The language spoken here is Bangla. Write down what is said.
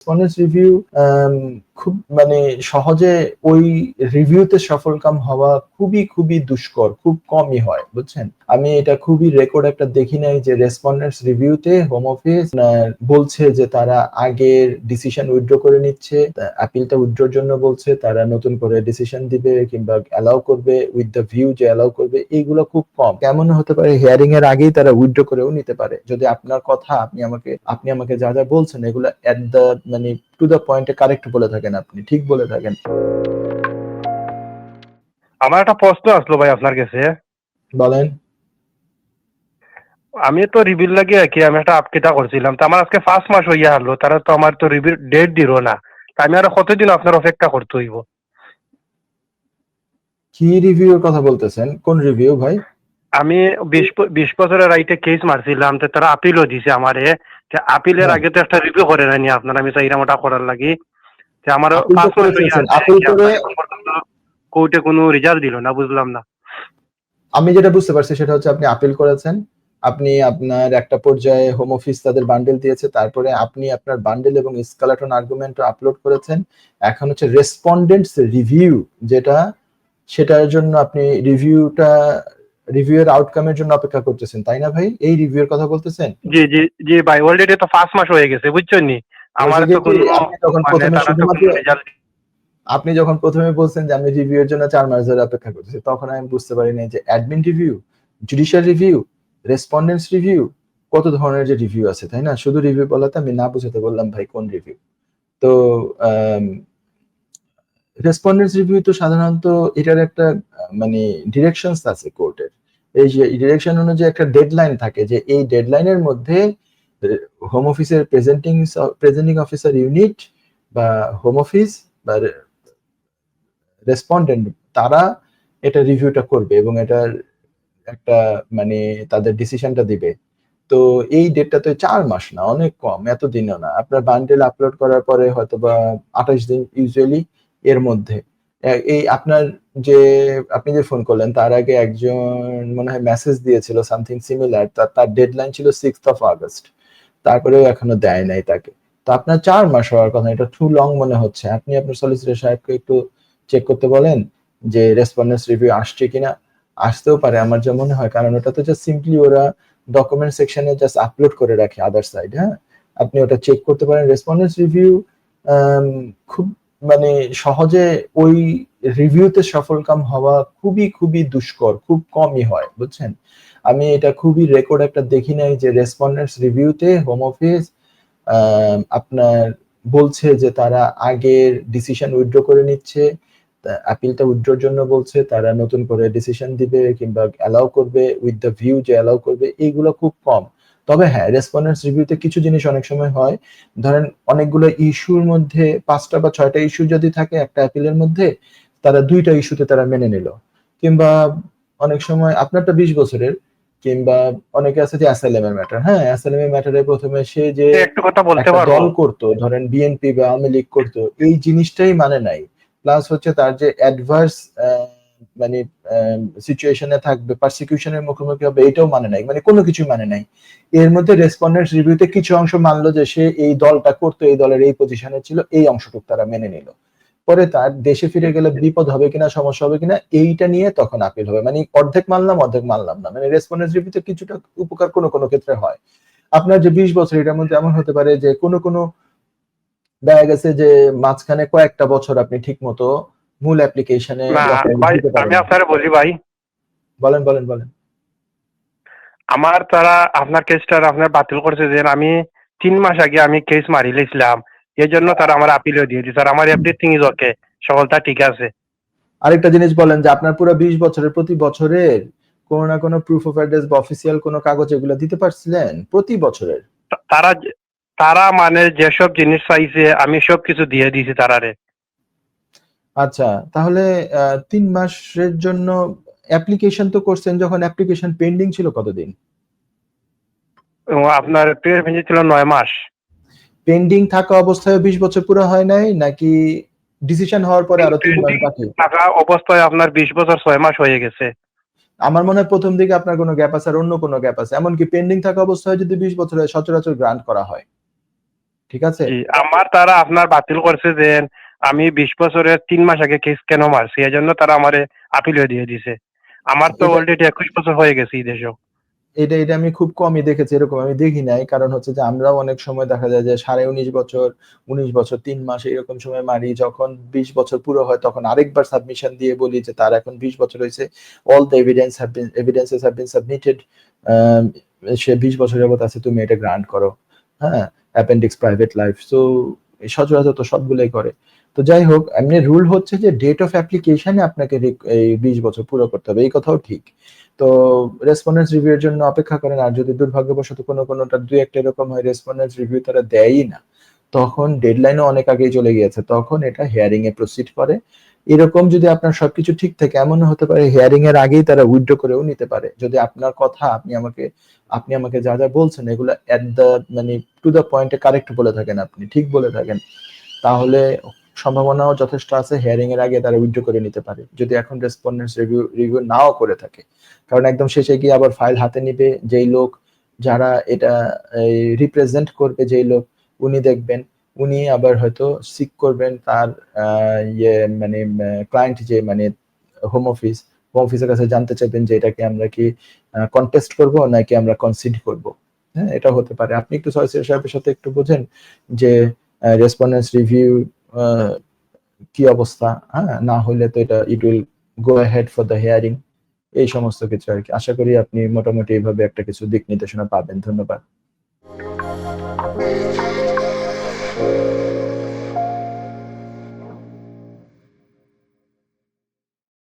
রেসপন্স রিভিউ খুব মানে সহজে ওই রিভিউতে সফলকাম হওয়া খুবই খুবই দুষ্কর, খুব কমই হয়, বুঝছেন? আমি এটা খুবই রেকর্ড একটা দেখি নাই যে রেসপন্ডেন্টস রিভিউতে হোম অফিস বলছে যে তারা আগের ডিসিশন উইথড্র করে নিচ্ছে, আপিলটা উইথড্রর জন্য বলছে, তারা নতুন করে ডিসিশন দিবে কিংবা অ্যালাউ করবে উইথ দ্য ভিউ যে অ্যালাউ করবে, এইগুলো খুব কম। কেমন হতে পারে হিয়ারিং এর আগেই তারা উইথড্র করেও নিতে পারে যদি আপনার কথা আপনি আমাকে যা যা বলছেন এগুলো এট দ্য মানে টু দ্য পয়েন্টে কারেক্ট বলে থাকেন, আপনি ঠিক বলে থাকেন। আমার একটা প্রশ্ন আসলো ভাই আপনার কাছে। বলেন। আমি তো রিভিউ লাগে কি আমি একটা আপকিটা করছিলাম, তো আমার আজকে 5 মাস হইয়া হলো, তারা তো আমার তো রিভিউ ডেট দিল না। তা আমি আরো কতদিন আপনার অপেক্ষা করতে হইব? কি রিভিউর কথা বলতেছেন? কোন রিভিউ ভাই? আমি 20 বছরের রাইটে কেস মারছিলাম, তো তারা আপিলও দিছে আমারে। আপিলের আগে তো একটা রিভিউ করে নেয়নি আপনার, আমি চাইলাম ওটা করার লাগি। আমার 5 মাস হইয়া আপিল করে এখন পর্যন্ত কোর্টে কোনো রেজাল্ট দিল না, বুঝলাম না। আমি যেটা বুঝতে পারছি সেটা হচ্ছে আপনি আপিল করেছেন, আপনি আপনার একটা পর্যায়ে হোম অফিস তাদের বান্ডেল দিয়েছে, তারপরে আপনি আপনার বান্ডেল এবং স্কেলেটন আর্গুমেন্ট আপলোড করেছেন। এখন হচ্ছে রেসপন্ডেন্টস রিভিউ যেটা, সেটার জন্য আপনি রিভিউয়ের আউটকামের জন্য অপেক্ষা করতেছেন, তাই না ভাই? এই রিভিউয়ের কথা বলতেছেন? জি জি জি ভাই, অলরেডি তো 5 মাস হয়ে গেছে, বুঝছেন নি? আমার তো কোনো আপনি যখন মানে প্রথমে তারা তো শুধুমাত্র কোনো রেজাল্ট আপনি যখন প্রথমে বলছেন যে আমি রিভিউয়ের জন্য 4 মাস ধরে অপেক্ষা করতেছি, তখন আমি বুঝতে পারি নাই যে admin review, judicial review, respondents review, কত ধরনের যে রিভিউ আছে, তাই না? শুধু রিভিউ বলাতে আমি না বুঝাতে বললাম ভাই কোন রিভিউ। তো রেসপন্ডেন্টস রিভিউ তো সাধারণত এটার একটা মানে ডিরেকশনস আছে কোর্টের। এই যে ডিরেকশন অনুযায়ী একটা ডেডলাইন থাকে যে এই ডেডলাইনের মধ্যে হোম অফিসের প্রেজেন্টিং অফিসার ইউনিট বা হোম অফিস বা রেসপন্ডেন্ট তারা এটা রিভিউটা করবে এবং এটার একটা মানে তাদের ডিসিশনটা দিবে। তো এই ডেটটা তো 4 মাস না, অনেক কম, এত দিনও না। আপনার বান্ডেল আপলোড করার পরে হয়তোবা 28 দিন ইউজুয়ালি এর মধ্যে। এই আপনার যে আপনি যে ফোন করলেন তার আগে একজন মনে হয় মেসেজ দিয়েছিল সামথিং সিমিলার, তার ডেডলাইন ছিল 6th অফ আগস্ট, তারপরেও এখনো দেয় নাই তাকে। তো আপনার 4 মাস হওয়ার কথা, এটা টু লং মনে হচ্ছে। আপনি আপনার সলিসিটর সাহেবকে একটু চেক করতে বলেন যে রেসপন্ডেন্স রিভিউ আসছে কিনা। আসতেও পারে আমার যা মনে হয়, কারণ ওটা তো জাস্ট সিম্পলি ওরা ডকুমেন্ট সেকশনে জাস্ট আপলোড করে রাখে আদার সাইড। হ্যাঁ, আপনি ওটা চেক করতে পারেন। রেসপন্ডেন্স রিভিউ খুব মানে সহজে ওই রিভিউতে সফলকাম হওয়া খুবই খুবই দুষ্কর, খুব কমই হয়, বুঝছেন? আমি এটা খুবই রেকর্ড একটা দেখি নাই যে রেসপন্ডেন্টস রিভিউতে হোম অফিস আপনার বলছে যে তারা আগের ডিসিশন উইথড্র করে নিচ্ছে, আপিলটা উইথড্রর জন্য বলছে, তারা নতুন করে ডিসিশন দিবে কিংবা অ্যালাউ করবে উইথ দ্য ভিউ যে অ্যালাউ করবে, এইগুলো খুব কম। তবে হ্যাঁ, রেসপন্ডেন্টস রিভিউতে কিছু জিনিস অনেক সময় হয়, ধরেন অনেকগুলো ইস্যুর মধ্যে 5টা বা 6টা ইস্যু যদি থাকে একটা অ্যাপিলের মধ্যে, তারা 2টা ইস্যুতে তারা মেনে নিল। কিংবা অনেক সময় আপনারটা 20 বছরের, কিংবা অনেকে আছে যে অ্যাসাইলাম এর ম্যাটার। হ্যাঁ, অ্যাসাইলাম এর ম্যাটারে প্রথমে সে যে একটু কথা বলতে একটা পারবো? দল করতো, ধরেন বিএনপি বা আওয়ামী লীগ করতো, এই জিনিসটাই মানে নাই। প্লাস হচ্ছে তার যে অ্যাডভার্স মানে সিচুয়েশনে থাকবে, পারসিকিউশনের মুখোমুখি হবে, এটাও মানে নাই, মানে কোনো কিছু মানে নাই। এর মধ্যে রেসপন্ডেন্টস রিভিউতে কিছু অংশ মানলো যে সে এই দলটা করতো, এই দলের এই পজিশনে ছিল, এই অংশটুকু তারা মেনে নিল। পরে তার দেশে ফিরে গেলে বিপদ হবে কিনা, সমস্যা হবে কিনা, এইটা নিয়ে তখন আপিল হবে। মানে অর্ধেক মানলাম অর্ধেক মানলাম না, মানে রেসপন্ডেন্স রিভিউতে কিছুটা উপকার কোনো কোনো ক্ষেত্রে হয়। আপনার যে 20 বছর, এটার মধ্যে এমন হতে পারে যে কোনো কোনো দেখা গেছে যে মাঝখানে কয়েকটা বছর আপনি ঠিক মতো মূল অ্যাপ্লিকেশনে না ভাই, দিতে পারেন আমি না। আপনারে বলি ভাই, বলেন বলেন বলেন। আমার তারা আপনার কেসটা আপনার বাতিল করছে যে আমি 3 মাস আগে আমি কেস মারি লেছিলাম, এই জন্য তারা আমার আপিলও দিয়ে দিচ্ছে। আর আমার এভরিথিং ইজ ওকে, সকলটা ঠিক আছে। আরেকটা জিনিস বলেন যে আপনার পুরো 20 বছরের প্রতি বছরের কোনো না কোনো প্রুফ অফ অ্যাড্রেস বা অফিসিয়াল কোনো কাগজ এগুলো দিতে পারছিলেন প্রতি বছরের? তারা তারা মানে যেসব জিনিস চাইছে আমি সব কিছু দিয়ে দিয়েছি তারারে। আচ্ছা, তাহলে 3 মাসের জন্য অ্যাপ্লিকেশন তো করছেন, যখন অ্যাপ্লিকেশন পেন্ডিং ছিল কতদিন? এবং আপনার পিরিয়ড ভেঙে ছিল 9 মাস। পেন্ডিং থাকা অবস্থায় 20 বছর পুরো হয় নাই, নাকি ডিসিশন হওয়ার পরে আরো 3 মাস বাকি? থাকা অবস্থায় আপনার 20 বছর 6 মাস হয়ে গেছে। আমার মনে হয় প্রথম দিকে আপনার কোনো গ্যাপ আছে আর অন্য কোনো গ্যাপ আছে। এমনকি পেন্ডিং থাকা অবস্থায় যদি 20 বছর হয় সচরাচর গ্রান্ট করা হয়। ঠিক আছে? জি, আমার তারা আপনার বাতিল করছে যে আমি 20 বছরের 3 মাস আগে কেস কেন মারছি এজন্য তারা আমারে আপিলও দিয়ে দিছে। আমার তো এটা অলরেডি 21 বছর হয়ে গেছে এই দেশেও। এটা আমি খুব কমই দেখেছি, এরকম আমি দেখি নাই। কারণ হচ্ছে যে আমরাও অনেক সময় দেখা যায় যে 19.5 বছর, 19 বছর 3 মাস এরকম সময় মারি। যখন 20 বছর পুরো হয় তখন আরেকবার সাবমিশন দিয়ে বলি যে তার এখন 20 বছর হইছে। All the evidences have been submitted. আম সে 20 বছর যাবত আছে, তুমি এটা গ্রান্ট করো। হ্যাঁ? Appendix private life. সো সচরাচর তো সবগুলাই করে। তো যাই হোক, এমনি রুল হচ্ছে যে ডেট অফ অ্যাপ্লিকেশন এ আপনাকে এই 20 বছর পুরো করতে হবে। এই কথাও ঠিক। তো রেসপন্ডেন্স রিভিউ এর জন্য অপেক্ষা করেন। আর যদি দুর্ভাগ্যবশত কোনোটা ২-১ টা এরকম হয় রেসপন্ডেন্স রিভিউ তারা দেয়ই না, তখন ডেডলাইনও অনেক আগেই চলে গিয়েছে। তখন এটা হিয়ারিং এ প্রসিড করে। এরকম যদি আপনার সবকিছু ঠিক থাকে, এমনও হতে পারে হিয়ারিং এর আগেই তারা উইথড্র করেও নিতে পারে। যদি আপনার কথা আপনি আমাকে যা বলছেন এগুলা এট দ্য মানে to the point A correct বলে থাকেন, আপনি ঠিক বলে থাকেন, তাহলে সম্ভাবনাও যথেষ্ট আছে হিয়ারিং এর আগে তারা উইথড্র করে নিতে পারে, যদি এখন রেসপন্ডেন্স রিভিউ নাও করে থাকে। কারণ একদম শেষে গিয়ে আবার ফাইল হাতে নিবে যেই লোক, যারা এটা রিপ্রেজেন্ট করবে যেই লোক, উনি দেখবেন উনি আবার হয়তো সিক করবেন তার মানে ক্লায়েন্ট যে মানে হোম অফিসের কাছে জানতে চাইবেন যে এটাকে আমরা কি কন্টেস্ট করব নাকি আমরা কনসিড করব। হ্যাঁ, এটা হতে পারে। আপনি একটু সলিসিটর সাহেবের সাথে একটু বোঝেন যে রেসপন্ডেন্স রিভিউ কি অবস্থা। হ্যাঁ, না হলে তো এটা it will go ahead for the hearing. এই সমস্ত কিছু আর কি। আশা করি আপনি মোটামুটি এইভাবে একটা কিছু দিক নির্দেশনা পাবেন। ধন্যবাদ।